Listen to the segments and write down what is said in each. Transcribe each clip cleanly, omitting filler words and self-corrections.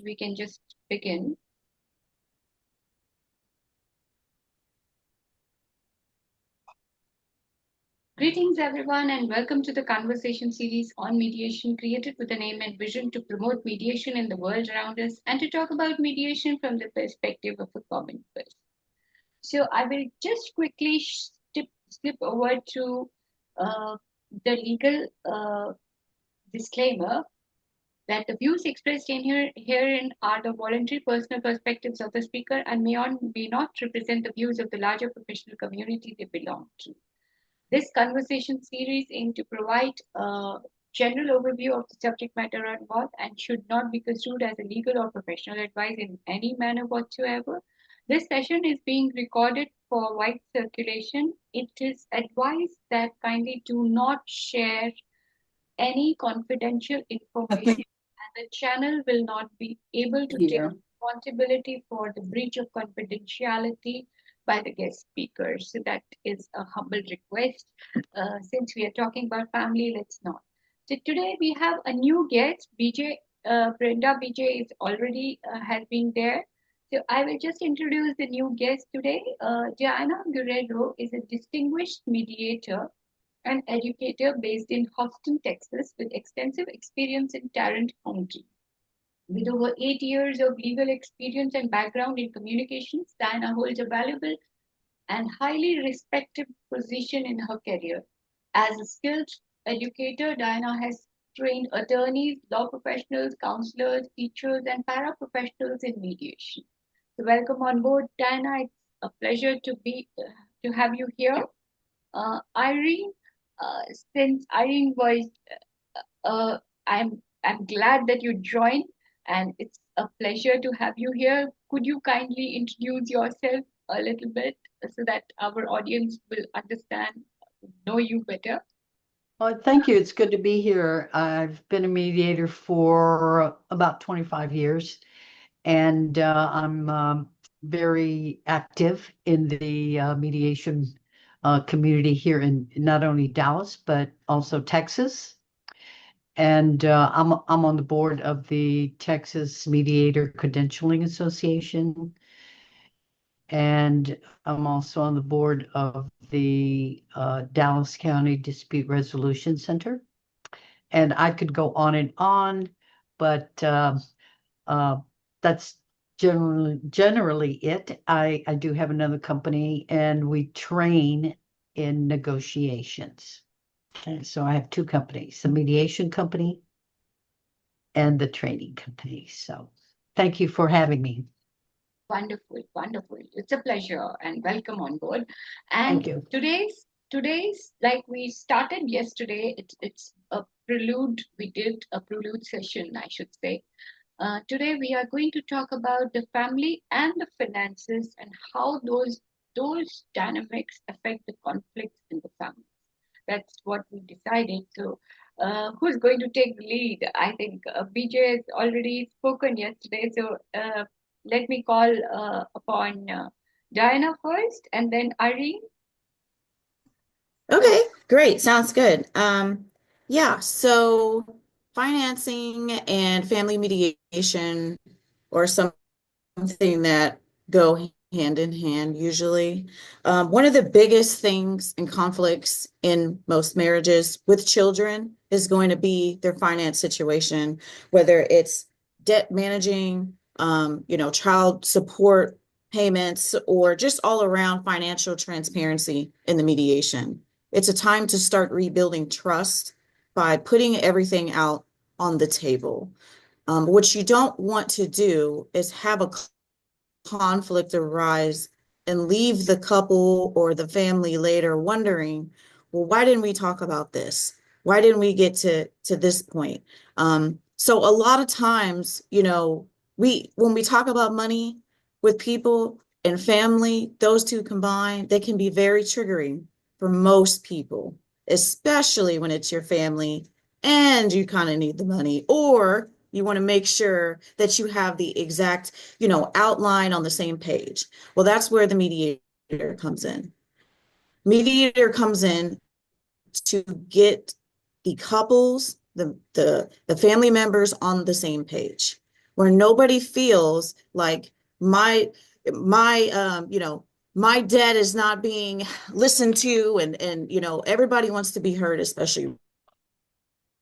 we can just begin. Greetings, everyone, and welcome to the conversation series on mediation, created with an aim and vision to promote mediation in the world around us and to talk about mediation from the perspective of a common person. So I will just quickly skip over to the legal disclaimer that the views expressed in herein are the voluntary personal perspectives of the speaker and may not represent the views of the larger professional community they belong to. This conversation series aims to provide a general overview of the subject matter involved and should not be construed as a legal or professional advice in any manner whatsoever. This session is being recorded for wide circulation. It is advised that kindly do not share any confidential information, and the channel will not be able to take responsibility for the breach of confidentiality by the guest speakers. So that is a humble request. Since we are talking about family, let's not. So today we have a new guest, BJ. Brenda BJ is already has been there. So I will just introduce the new guest today. Diana Guerrero is a distinguished mediator an educator based in Houston, Texas, with extensive experience in Tarrant County. With over 8 years of legal experience and background in communications, Diana holds a valuable and highly respected position in her career. As a skilled educator, Diana has trained attorneys, law professionals, counselors, teachers, and paraprofessionals in mediation. So welcome on board, Diana. It's a pleasure to have you here. Irene, since Irene was, I'm glad that you joined, and it's a pleasure to have you here. Could you kindly introduce yourself a little bit so that our audience will know you better? Well, thank you. It's good to be here. I've been a mediator for about 25 years, and I'm very active in the mediation community here in not only Dallas, but also Texas. And I'm on the board of the Texas Mediator Credentialing Association. And I'm also on the board of the Dallas County Dispute Resolution Center. And I could go on, but that's generally it. I do have another company, and we train in negotiations. And so I have two companies, the mediation company and the training company. So thank you for having me. Wonderful, wonderful. It's a pleasure and welcome on board. And thank you. Today's like we started yesterday, it's a prelude. We did a prelude session, I should say. Today we are going to talk about the family and the finances and how those dynamics affect the conflicts in the family. That's what we decided. So who's going to take the lead? I think BJ has already spoken yesterday. So let me call upon Diana first and then Irene. Okay, great. Sounds good. Yeah, so financing and family mediation or something that go hand in hand usually. One of the biggest things and conflicts in most marriages with children is going to be their finance situation, whether it's debt managing, child support payments, or just all around financial transparency in the mediation. It's a time to start rebuilding trust by putting everything out on the table. What you don't want to do is have a conflict arise and leave the couple or the family later wondering, well, why didn't we talk about this? Why didn't we get to this point? So a lot of times, when we talk about money with people and family, those two combined, they can be very triggering for most people, especially when it's your family and you kind of need the money, or you want to make sure that you have the exact, outline on the same page. Well, that's where the mediator comes in. Mediator comes in to get the couples, the family members on the same page. where nobody feels like my my debt is not being listened to, and everybody wants to be heard, especially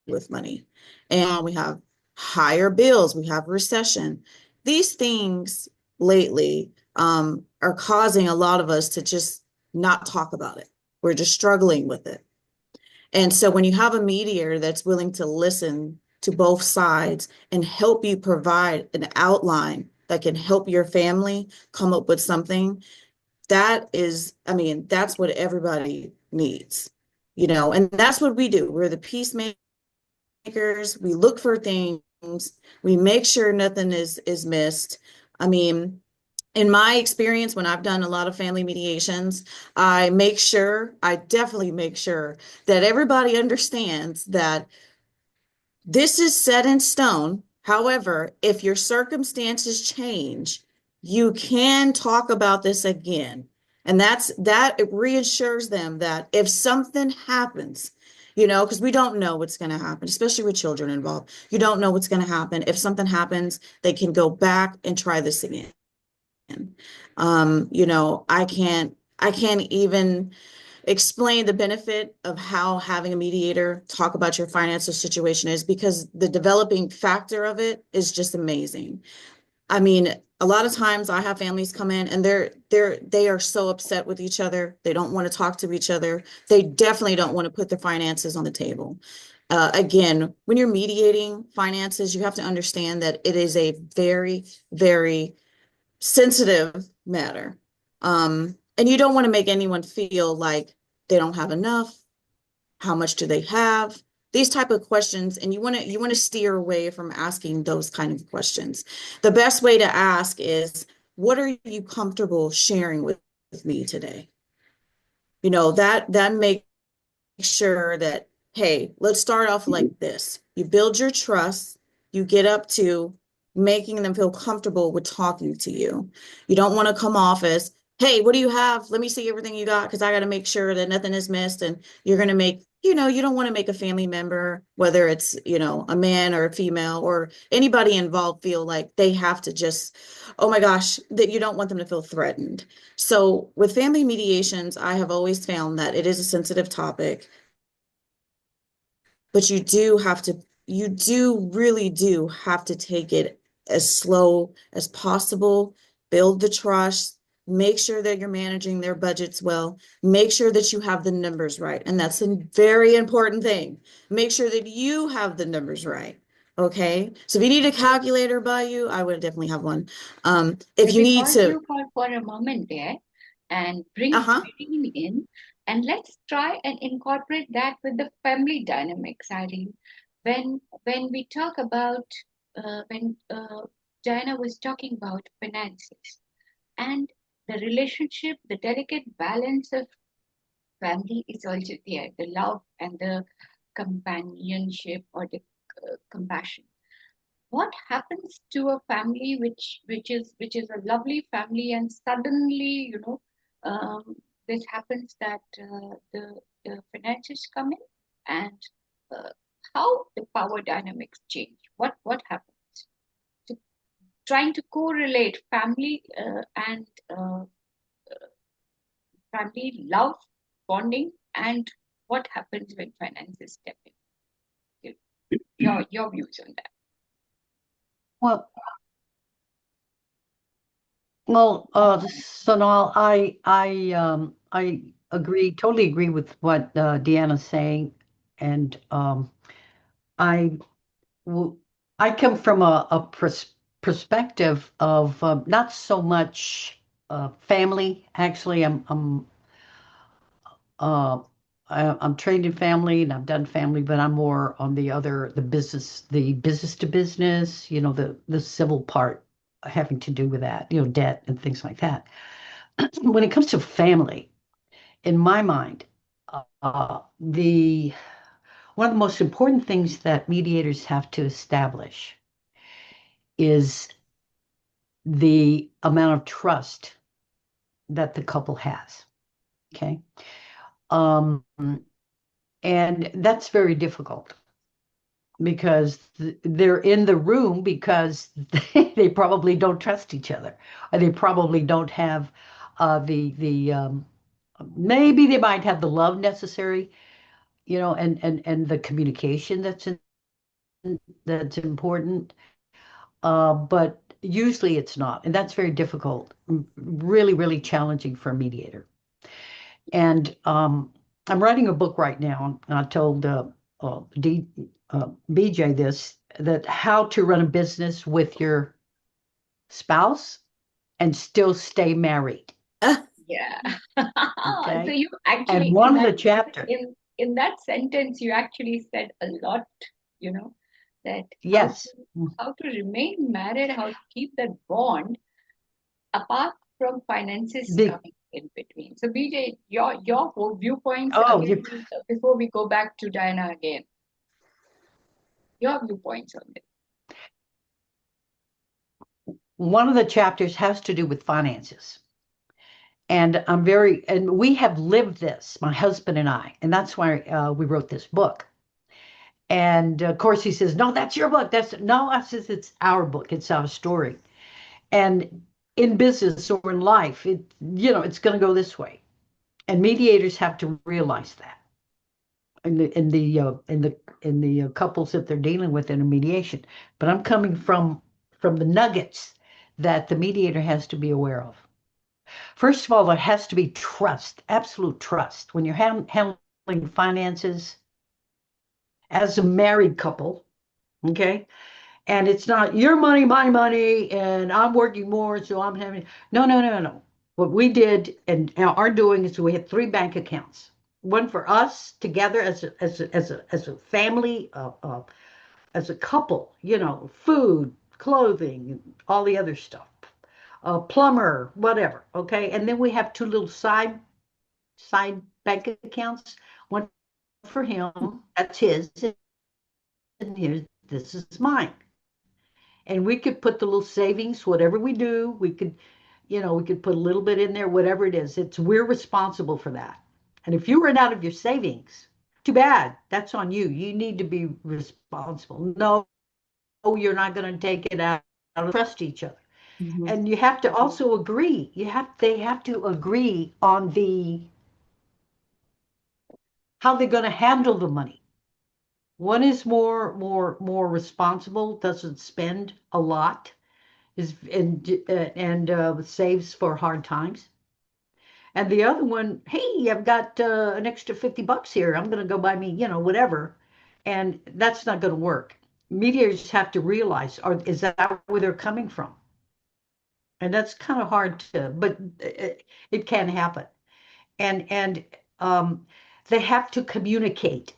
with money. And we have higher bills, we have recession. These things lately are causing a lot of us to just not talk about it. We're just struggling with it. And so when you have a mediator that's willing to listen to both sides and help you provide an outline that can help your family come up with something, that is, I mean, that's what everybody needs, and that's what we do. We're the peacemakers. We look for things. We make sure nothing is missed. I mean, in my experience, when I've done a lot of family mediations, I definitely make sure that everybody understands that this is set in stone. However, if your circumstances change, you can talk about this again. And that it reassures them that if something happens, because we don't know what's going to happen, especially with children involved. You don't know what's going to happen. If something happens, they can go back and try this again. I can't even explain the benefit of how having a mediator talk about your financial situation is, because the developing factor of it is just amazing. I mean, a lot of times I have families come in and they are so upset with each other. They don't want to talk to each other. They definitely don't want to put their finances on the table. Again, when you're mediating finances, you have to understand that it is a very, very sensitive matter. And you don't want to make anyone feel like they don't have enough. How much do they have? These type of questions, and you want to steer away from asking those kind of questions. The best way to ask is, what are you comfortable sharing with me today? That makes sure that, hey, let's start off like this. You build your trust, you get up to making them feel comfortable with talking to you. You don't want to come off as, hey, what do you have? Let me see everything you got, because I got to make sure that nothing is missed. And you're going to make, you don't want to make a family member, whether it's, a man or a female or anybody involved, feel like they have to just, oh my gosh, that you don't want them to feel threatened. So with family mediations, I have always found that it is a sensitive topic, but you do really do have to take it as slow as possible, build the trust, make sure that you're managing their budgets well, make sure that you have the numbers right. And that's a very important thing. Make sure that you have the numbers right. Okay. So if you need a calculator by you, I would definitely have one. If Let you me need pause to, you for a moment there and bring uh-huh. Irene in, and let's try and incorporate that with the family dynamics, Irene. When we talk about when Diana was talking about finances and the relationship, the delicate balance of family is also there, the love and the companionship or the compassion. What happens to a family which is a lovely family, and suddenly um, this happens that the finances come in, and uh, how the power dynamics change, what happens, so trying to correlate family and family love, bonding, and what happens when finances step in. Your views on that. Well, Sonal, I totally agree with what Deanna's saying, and I w- I come from a perspective of not so much family. Actually, uh, I'm trained in family and I've done family, but I'm more on the business to business, the civil part having to do with that, debt and things like that. When it comes to family, in my mind, the one of the most important things that mediators have to establish is the amount of trust that the couple has. Okay. Um, and that's very difficult. because they're in the room because they probably don't trust each other, or they probably don't have the maybe they might have the love necessary, and the communication that's important. But usually it's not, and that's very difficult, really, really challenging for a mediator. And I'm writing a book right now, and I told BJ this, that how to run a business with your spouse and still stay married. Yeah. Okay. So you And actually one of the chapters, in that sentence you actually said a lot, you know, that yes. how to remain married, how to keep that bond apart from finances The, coming in between. So BJ, your whole viewpoints oh, again before we go back to Diana again. Your viewpoints on this. one of the chapters has to do with finances. And we have lived this, my husband and I, and that's why we wrote this book. And of course, he says, "No, that's your book." No, I says, "It's our book. It's our story." And in business or in life, it's going to go this way. And mediators have to realize that in the couples that they're dealing with in a mediation. But I'm coming from the nuggets that the mediator has to be aware of. First of all, there has to be trust, absolute trust. When you're handling finances as a married couple, okay? And it's not your money, my money, and I'm working more, so I'm having. No, no, no, no. What we did and are doing is we had 3 bank accounts. One for us together as a family, as a couple, food, clothing, all the other stuff, a plumber, whatever. Okay, and then we have 2 little side bank accounts. One for him, that's his, and here's this is mine. And we could put the little savings, whatever we do, we could put a little bit in there, whatever it is. We're responsible for that. And if you run out of your savings, too bad. That's on you. You need to be responsible. No, you're not going to take it out. Trust each other. Mhm. And you have to also agree. They have to agree on how they're going to handle the money. One is more responsible, doesn't spend a lot, is and saves for hard times. And the other one, hey, I've got an extra $50 here. I'm going to go buy me, whatever. And that's not going to work. Mediators have to realize, is that where they're coming from? And that's kind of hard but it can happen. And they have to communicate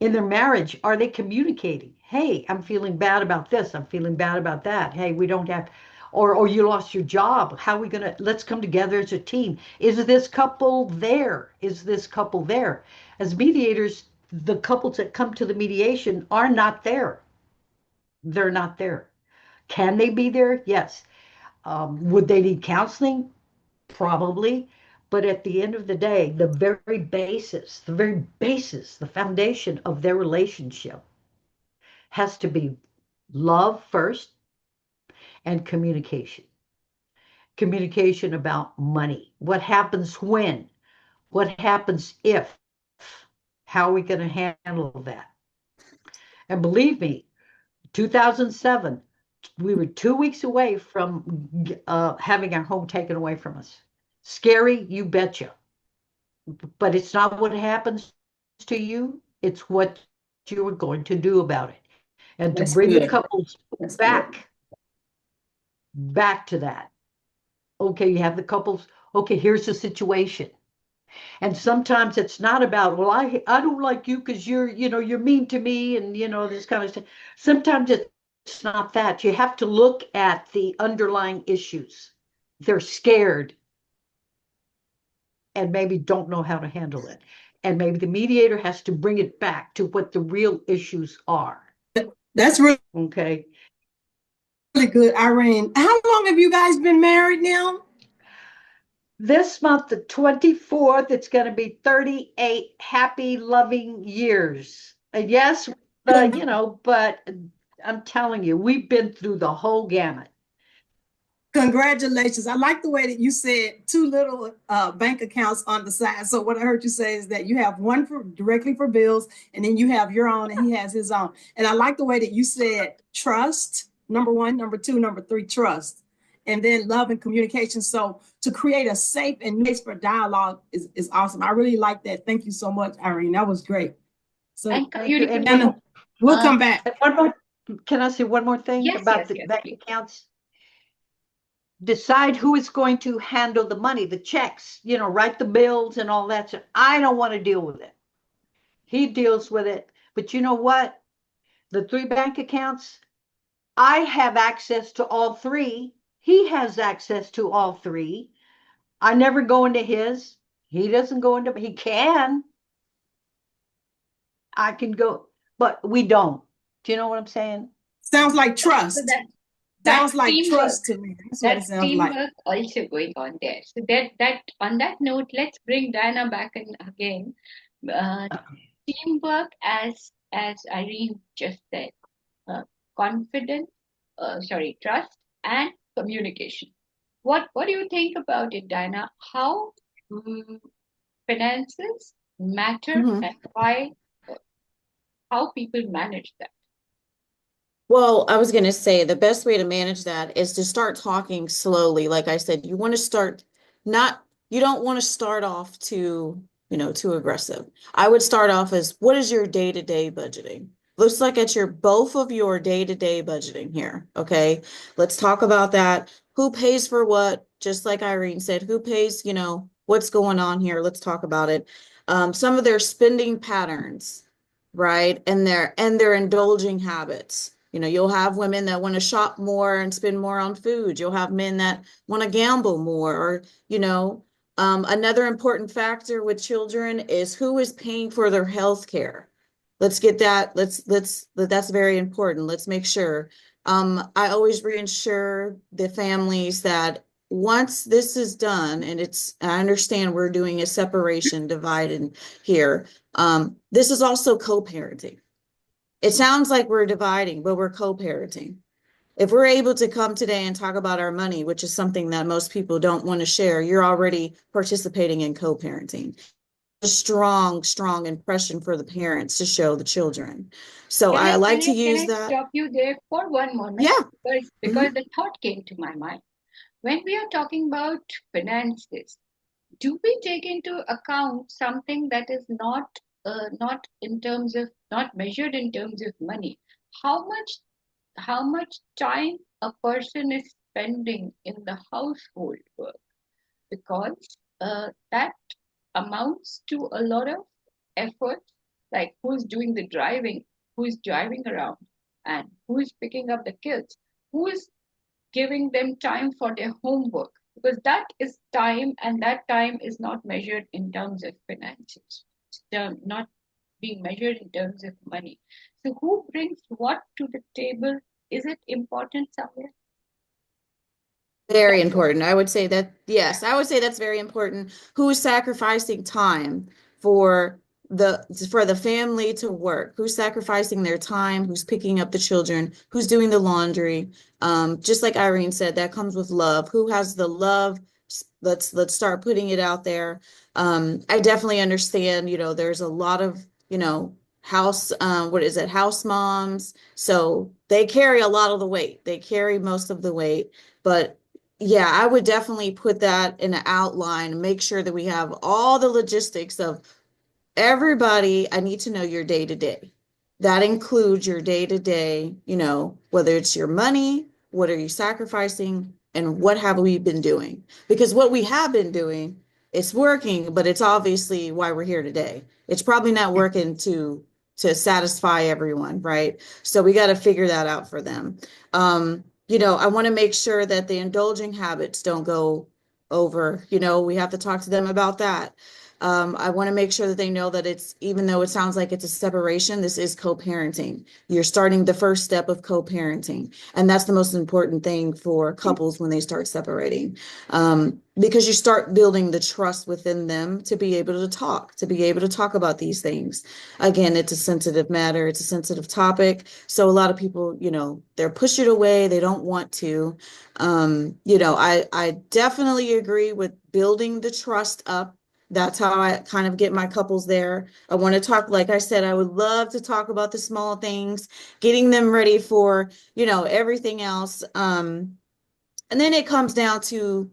in their marriage. Are they communicating? Hey, I'm feeling bad about this. I'm feeling bad about that. Hey, we don't have, or you lost your job. How are we gonna? Let's come together as a team. Is this couple there? Is this couple there? As mediators, the couples that come to the mediation are not there. They're not there. Can they be there? Yes. Would they need counseling? Probably. But at the end of the day, the very basis, the foundation of their relationship has to be love first and communication. Communication about money. What happens when? What happens if? How are we going to handle that? And believe me, 2007, we were 2 weeks away from having our home taken away from us. Scary, you betcha. But it's not what happens to you, it's what you are going to do about it. And to That's bring the good. couples That's good. back to that. Okay, you have the couples, okay, here's the situation. And sometimes it's not about, well, I don't like you because you're mean to me and this kind of stuff. Sometimes it's not that. You have to look at the underlying issues. They're scared and maybe don't know how to handle it. And maybe the mediator has to bring it back to what the real issues are. That's really Okay. good, Irene. How long have you guys been married now? This month, the 24th, it's going to be 38 happy, loving years. And yes, but I'm telling you, we've been through the whole gamut. Congratulations. I like the way that you said two little bank accounts on the side. So what I heard you say is that you have one for directly for bills, and then you have your own and he has his own. And I like the way that you said trust, number one, number two, number three, trust, and then love and communication. So to create a safe and space for dialogue is awesome. I really like that. Thank you so much, Irene. That was great. So And Thank you. And communication. we'll come back. one more, can I say one more thing Yes, about yes, the yes, bank please. accounts? Decide who is going to handle the money, the checks, write the bills and all that. So I don't want to deal with it. He deals with it. But you know what? The 3 bank accounts, I have access to all 3. He has access to all 3. I never go into his. He doesn't go into, he can. I can go, but we don't. Do you know what I'm saying? Sounds like So trust. that Sounds like teamwork, trust to me. That's what it that sounds like. teamwork also going on there. So that on that note, let's bring Diana back in again. Uh, Teamwork, as Irene just said, confidence, trust and communication. What do you think about it, Diana? How finances matter and why? How people manage that? Well, I was going to say the best way to manage that is to start talking slowly. Like I said, you want to start not, you don't want to start off too aggressive. I would start off as what is your day-to-day budgeting? Let's look at both of your day-to-day budgeting here. Okay. Let's talk about that. Who pays for what? Just like Irene said, who pays, what's going on here? Let's talk about it. Some of their spending patterns, right? And their indulging habits. You'll have women that want to shop more and spend more on food. You'll have men that want to gamble more, or, another important factor with children is who is paying for their health care. Let's get that. That's very important. Let's make sure. I always reinsure the families that once this is done, and I understand we're doing a separation, divided here. This is also co-parenting. It sounds like we're dividing, but we're co-parenting. If we're able to come today and talk about our money, which is something that most people don't want to share, you're already participating in co-parenting. A strong, strong impression for the parents to show the children. So I like to use that. Stop you there for one moment? Yeah. Because the thought came to my mind. When we are talking about finances, do we take into account something that is not not measured in terms of money? How much time a person is spending in the household work? Because that amounts to a lot of effort, like who's driving around, and who's picking up the kids, who is giving them time for their homework, because that is time, and that time is not measured in terms of finances. It's not being measured in terms of money. So who brings what to the table? Is it important somewhere? Very important. I would say that, yes, I would say that's very important. Who's sacrificing time for the family to work? Who's sacrificing their time? Who's picking up the children? Who's doing the laundry? Just like Irene said, that comes with love. Who has the love? Let's start putting it out there. I definitely understand, there's a lot of, house, house moms. So they carry a lot of the weight. They carry most of the weight, but yeah, I would definitely put that in an outline and make sure that we have all the logistics of everybody. I need to know your day to day. That includes your day to day, whether it's your money, what are you sacrificing, and what have we been doing? Because what we have been doing, it's working, but it's obviously why we're here today. It's probably not working to satisfy everyone, right? So we got to figure that out for them. I want to make sure that the indulging habits don't go over. We have to talk to them about that. I want to make sure that they know that it's, even though it sounds like it's a separation, this is co-parenting. You're starting the first step of co-parenting. And that's the most important thing for couples when they start separating. Because you start building the trust within them to be able to talk about these things. Again, it's a sensitive matter. It's a sensitive topic. So a lot of people, they're push it away. They don't want to. I definitely agree with building the trust up. That's how I kind of get my couples there. I want to talk, like I said, I would love to talk about the small things, getting them ready for, everything else. And then it comes down to,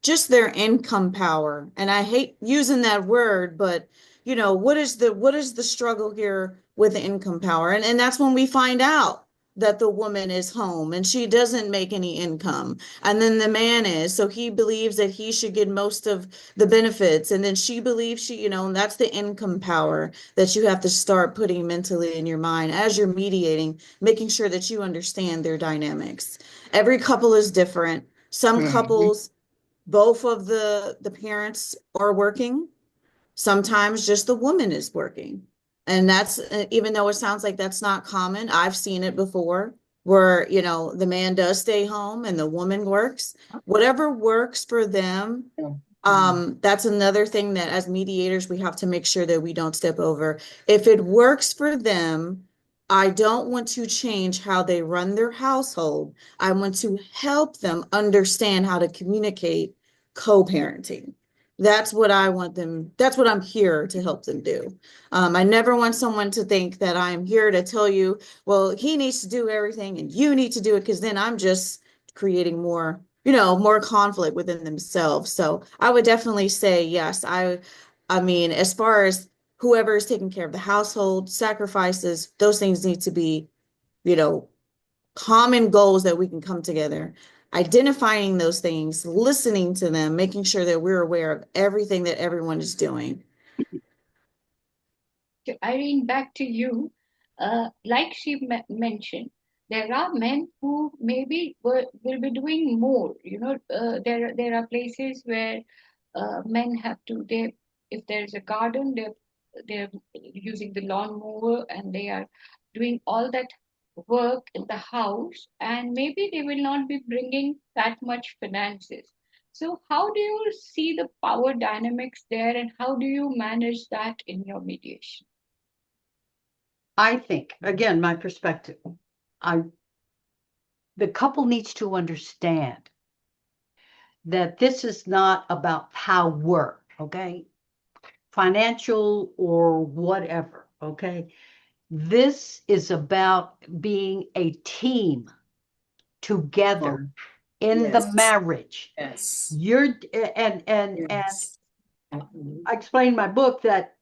just their income power. And I hate using that word, but what is the struggle here with the income power? And that's when we find out that the woman is home and she doesn't make any income. And then the man is, so he believes that he should get most of the benefits. And then she believes and that's the income power that you have to start putting mentally in your mind as you're mediating, making sure that you understand their dynamics. Every couple is different. Some couples, both of the parents are working. Sometimes just the woman is working. And that's, even though it sounds like that's not common, I've seen it before where, the man does stay home and the woman works. Whatever works for them. That's another thing that as mediators, we have to make sure that we don't step over. If it works for them, I don't want to change how they run their household. I want to help them understand how to communicate co-parenting. That's what I want them, that's what I'm here to help them do. I never want someone to think that I'm here to tell you, well, he needs to do everything and you need to do it, because then I'm just creating more conflict within themselves. So I would definitely say yes. I mean, as far as whoever is taking care of the household, sacrifices, those things need to be, you know, common goals that we can come together, identifying those things, listening to them, making sure that we're aware of everything that everyone is doing. Irene, back to you. Like she mentioned, there are men who maybe will be doing more. There are places where men have to. They If there's a garden, they're using the lawnmower and they are doing all that work in the house, and maybe they will not be bringing that much finances. So, how do you see the power dynamics there, and how do you manage that in your mediation? I think, again, my perspective, the couple needs to understand that this is not about power, okay? Financial or whatever, okay? This is about being a team together in the Yes. marriage. Yes. And Yes. I explained in my book that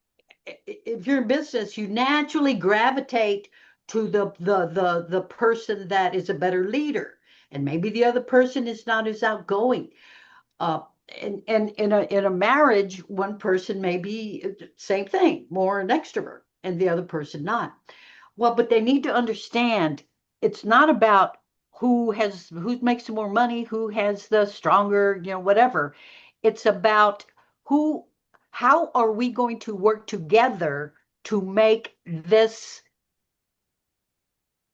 if you're in business, you naturally gravitate to the person that is a better leader, and maybe the other person is not as outgoing. Uh, and in a marriage, one person may be same thing, more an extrovert, and the other person not. Well, but they need to understand it's not about who makes more money, who has the stronger, whatever. It's about who how are we going to work together to make this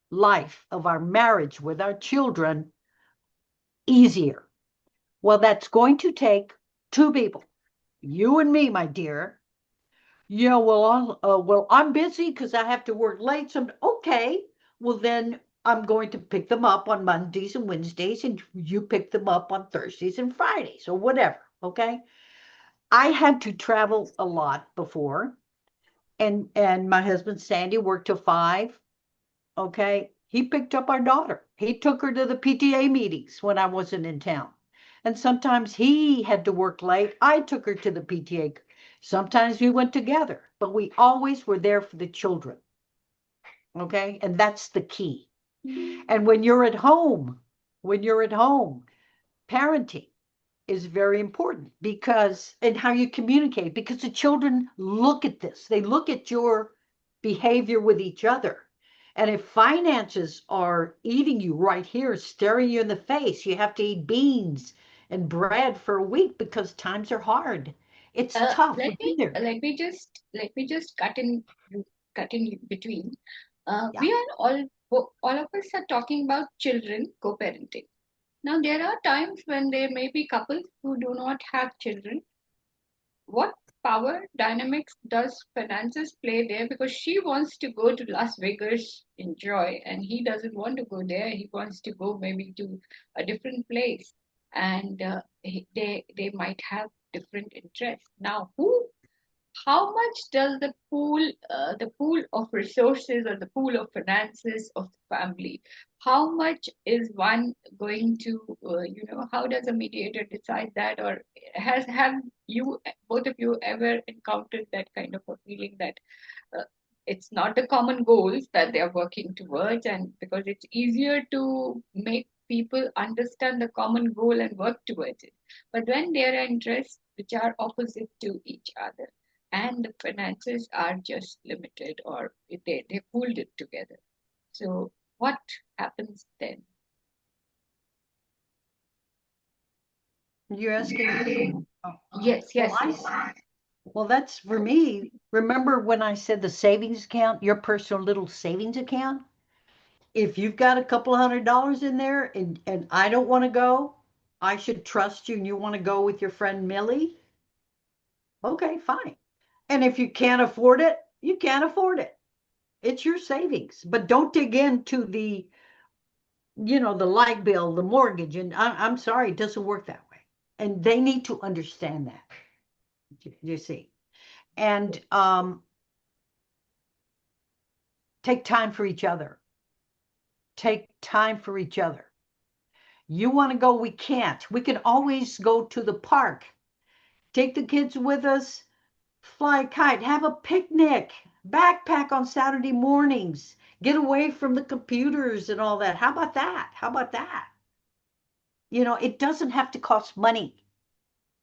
life of our marriage with our children easier. Well, that's going to take two people, you and me, my dear. Yeah, well, I'm busy because I have to work late. So okay, well then I'm going to pick them up on Mondays and Wednesdays, and you pick them up on Thursdays and Fridays, or whatever. Okay, I had to travel a lot before, and my husband Sandy worked till 5. Okay, he picked up our daughter. He took her to the PTA meetings when I wasn't in town. And sometimes he had to work late. I took her to the PTA. Sometimes we went together, but we always were there for the children. Okay, and that's the key. And when you're at home, parenting is very important, because and how you communicate, because the children look at this, they look at your behavior with each other. And if finances are eating you right here, staring you in the face, you have to eat beans and bread for a week because times are hard, It's tough. Let We've been there. let me just cut in between. Yeah. We are all of us are talking about children co-parenting. Now there are times when there may be couples who do not have children. What power dynamics does finances play there? Because she wants to go to Las Vegas, enjoy, and he doesn't want to go there. He wants to go maybe to a different place, and they might have different interests. Now, who how much does the pool of resources or the pool of finances of the family, how much is one going to how does a mediator decide that? Or have you both of you ever encountered that kind of a feeling that uh, it's not the common goals that they are working towards, and because it's easier to make people understand the common goal and work towards it, but when there are interests which are opposite to each other and the finances are just limited, or they pooled it together, so what happens then? You're asking me? Oh, Yes, well, yes. well, that's for me. Remember when I said the savings account, your personal little savings account? If you've got a couple $100 in there and I don't want to go, I should trust you and you want to go with your friend Millie? Okay, fine. And if you can't afford it, you can't afford it. It's your savings. But don't dig into the light bill, the mortgage. And I'm sorry, it doesn't work that way. And they need to understand that. You see. And take time for each other. Take time for each other. You want to go, we can't. We can always go to the park. Take the kids with us, fly a kite, have a picnic, backpack on Saturday mornings, get away from the computers and all that. How about that? How about that? It doesn't have to cost money.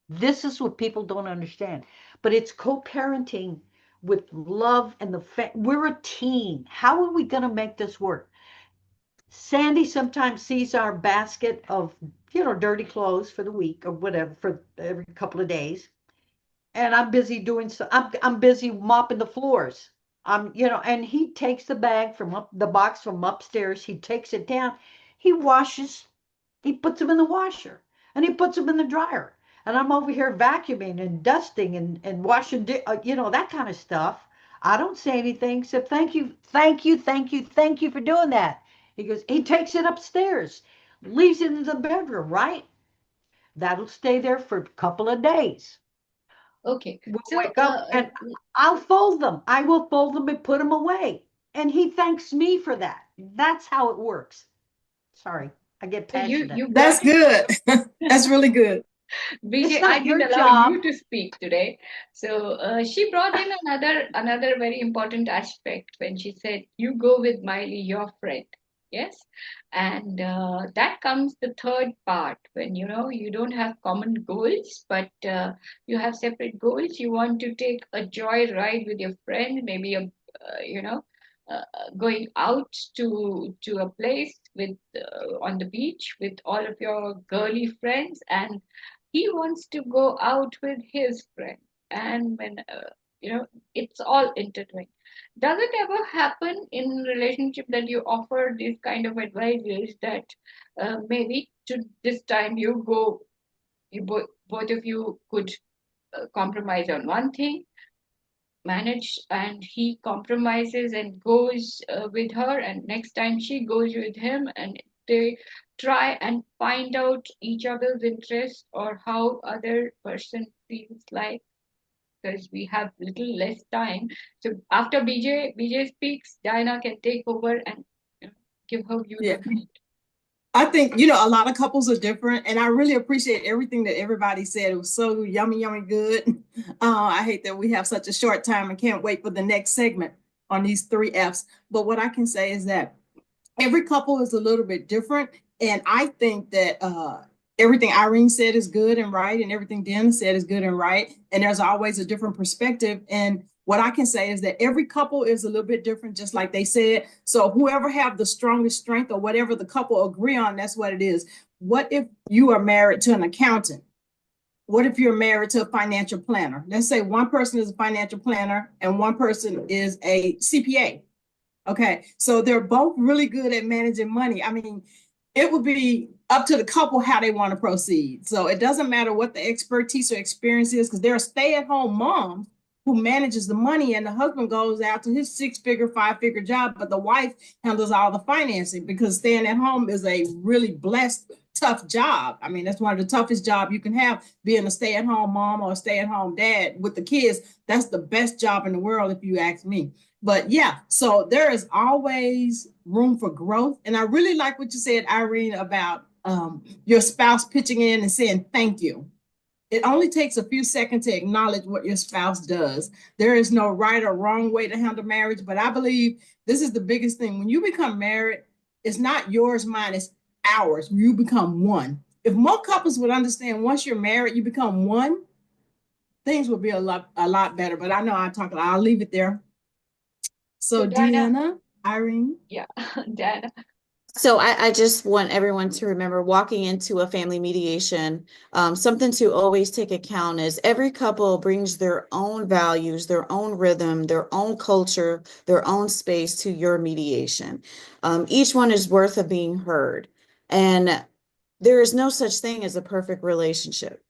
This is what people don't understand. But it's co-parenting with love and we're a team. How are we going to make this work? Sandy sometimes sees our basket of, dirty clothes for the week or whatever for every couple of days. And I'm busy doing so. I'm busy mopping the floors. And he takes the bag from the box from upstairs. He takes it down. He washes. He puts them in the washer, and he puts them in the dryer. And I'm over here vacuuming and dusting and washing, that kind of stuff. I don't say anything except thank you, thank you, thank you, thank you for doing that. He takes it upstairs, leaves it in the bedroom, right? That'll stay there for a couple of days. Okay, We'll so wake up and I'll fold them. I will fold them and put them away. And he thanks me for that. That's how it works. Sorry, I get so passionate. you That's brought good. That's really good. BJ, It's I not didn't your allow job. you to speak today. So she brought in another very important aspect when she said, "You go with Miley, your friend." Yes, and that comes the third part when you don't have common goals, but you have separate goals. You want to take a joy ride with your friend, maybe going out to a place with on the beach with all of your girly friends, and he wants to go out with his friend, and when it's all intertwined. Does it ever happen in relationship that you offer these kind of advices that maybe to this time both of you could compromise on one thing, manage, and he compromises and goes with her, and next time she goes with him, and they try and find out each other's interest or how other person feels like, because we have little less time. So after BJ speaks, Diana can take over and give her views Yeah. on it. I think, a lot of couples are different, and I really appreciate everything that everybody said. It was so yummy, yummy good. I hate that we have such a short time and can't wait for the next segment on these 3 Fs. But what I can say is that every couple is a little bit different. And I think that everything Irene said is good and right, and everything Dan said is good and right. And there's always a different perspective. And what I can say is that every couple is a little bit different, just like they said. So whoever have the strongest strength or whatever the couple agree on, that's what it is. What if you are married to an accountant what if you're married to a financial planner? Let's say one person is a financial planner and one person is a CPA. Okay, so they're both really good at managing money. I mean, it would be up to the couple how they want to proceed. So it doesn't matter what the expertise or experience is, because they're a stay-at-home mom who manages the money, and the husband goes out to his 6-figure, 5-figure job, but the wife handles all the financing, because staying at home is a really blessed, tough job. I mean, that's one of the toughest jobs you can have, being a stay-at-home mom or a stay-at-home dad with the kids. That's the best job in the world, if you ask me. But yeah, so there is always room for growth. And I really like what you said, Irene, about your spouse pitching in and saying thank you. It only takes a few seconds to acknowledge what your spouse does. There is no right or wrong way to handle marriage, but I believe this is the biggest thing. When you become married, it's not yours, mine, it's ours. You become one. If more couples would understand, once you're married, you become one, things would be a lot better. But I know I'll leave it there. So Deanna, Irene. Yeah, Diana. So I just want everyone to remember, walking into a family mediation, something to always take account is every couple brings their own values, their own rhythm, their own culture, their own space to your mediation. Each one is worth of being heard. And there is no such thing as a perfect relationship.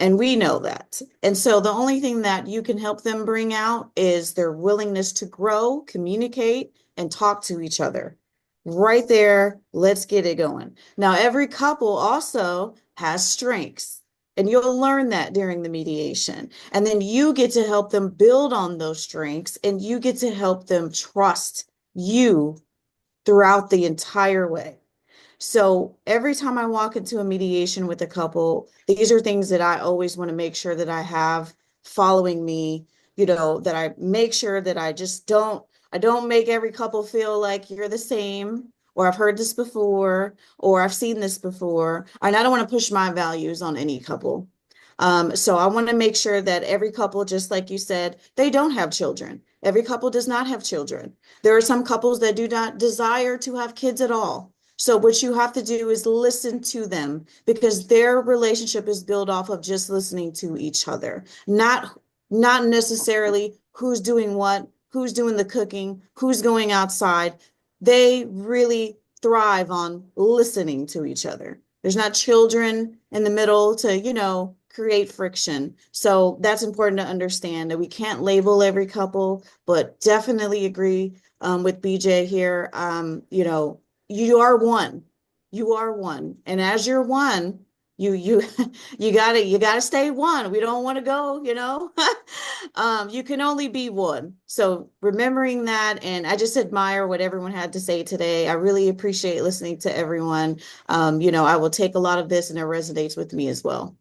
And we know that. And so the only thing that you can help them bring out is their willingness to grow, communicate, and talk to each other. Right there, let's get it going. Now, every couple also has strengths, and you'll learn that during the mediation. And then you get to help them build on those strengths, and you get to help them trust you throughout the entire way. So every time I walk into a mediation with a couple, these are things that I always want to make sure that I have following me, that I make sure that I don't make every couple feel like you're the same, or I've heard this before, or I've seen this before. And I don't want to push my values on any couple. So I want to make sure that every couple, just like you said, they don't have children. Every couple does not have children. There are some couples that do not desire to have kids at all. So what you have to do is listen to them, because their relationship is built off of just listening to each other, not necessarily who's doing what, who's doing the cooking, who's going outside. They really thrive on listening to each other. There's not children in the middle to, create friction. So that's important to understand, that we can't label every couple, but definitely agree with BJ here. You are one. You are one. And as you're one, you you gotta stay one. We don't want to go, you can only be one. So remembering that, and I just admire what everyone had to say today. I really appreciate listening to everyone. I will take a lot of this, and it resonates with me as well.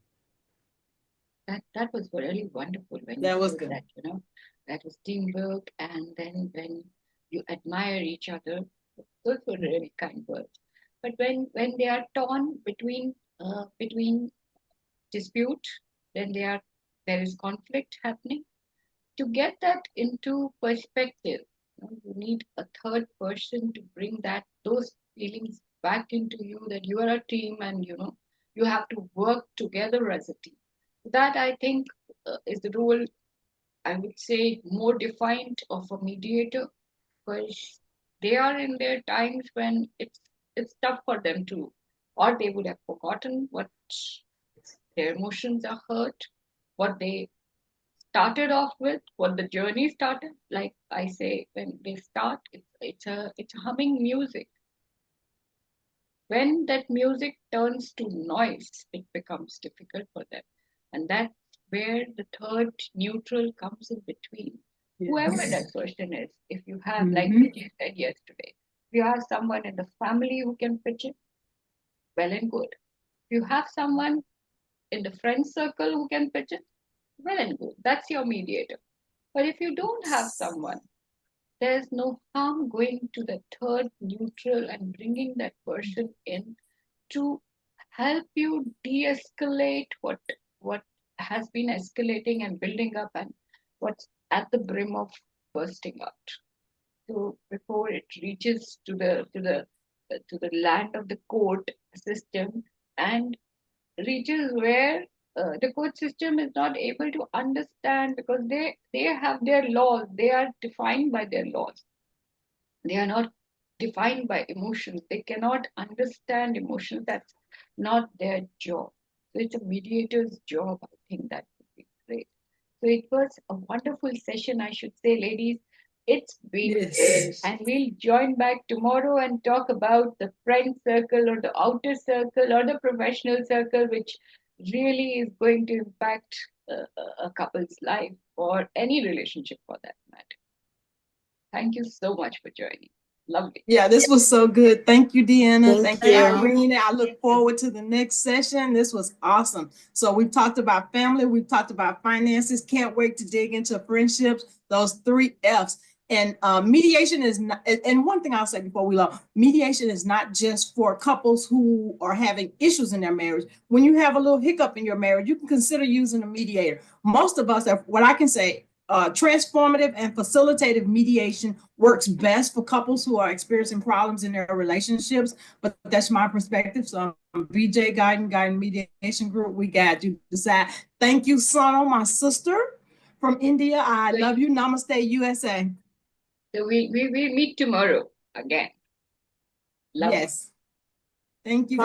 That was really wonderful when That you was said good. that, that was teamwork, and then when you admire each other, those were really kind words. But when they are torn between dispute, then there is conflict happening. To get that into perspective, you need a third person to bring those feelings back into you, that you are a team, and you have to work together as a team. That, I think, is the role, I would say, more defined of a mediator, because they are in their times when it's tough for them to, or they would have forgotten what their emotions are hurt, what they started off with, what the journey started. Like I say, when they start, it's a humming music. When that music turns to noise, it becomes difficult for them. And that's where the third neutral comes in between. Whoever that person is, if you have, like Vijay said yesterday, if you have someone in the family who can pitch it, well and good. If you have someone in the friend circle who can pitch it, well and good. That's your mediator. But if you don't have someone, there's no harm going to the third neutral and bringing that person in to help you de-escalate what has been escalating and building up, and what's at the brim of bursting out. So before it reaches to the land of the court system, and reaches where the court system is not able to understand, because they have their laws. They are defined by their laws. They are not defined by emotions. They cannot understand emotions. That's not their job. So it's a mediator's job. I think that would be great. So it was a wonderful session, I should say, ladies. It's been Yes. great. And we'll join back tomorrow and talk about the friend circle or the outer circle or the professional circle, which really is going to impact a couple's life or any relationship for that matter. Thank you so much for joining. Lovely. Yeah, this was so good. Thank you, Deanna. Thank Thank you, you. Irene. I look forward to the next session. This was awesome. So we've talked about family. We've talked about finances. Can't wait to dig into friendships, those 3 F's. And mediation is not, and one thing I'll say before we go, mediation is not just for couples who are having issues in their marriage. When you have a little hiccup in your marriage, you can consider using a mediator. Most of us have, what I can say, transformative and facilitative mediation works best for couples who are experiencing problems in their relationships, but that's my perspective. So I'm BJ Guiding Mediation Group. We got you decide. Thank you, Sono, my sister from India. I love you. Namaste, USA. So we meet tomorrow again. Lovely. Yes. Thank you.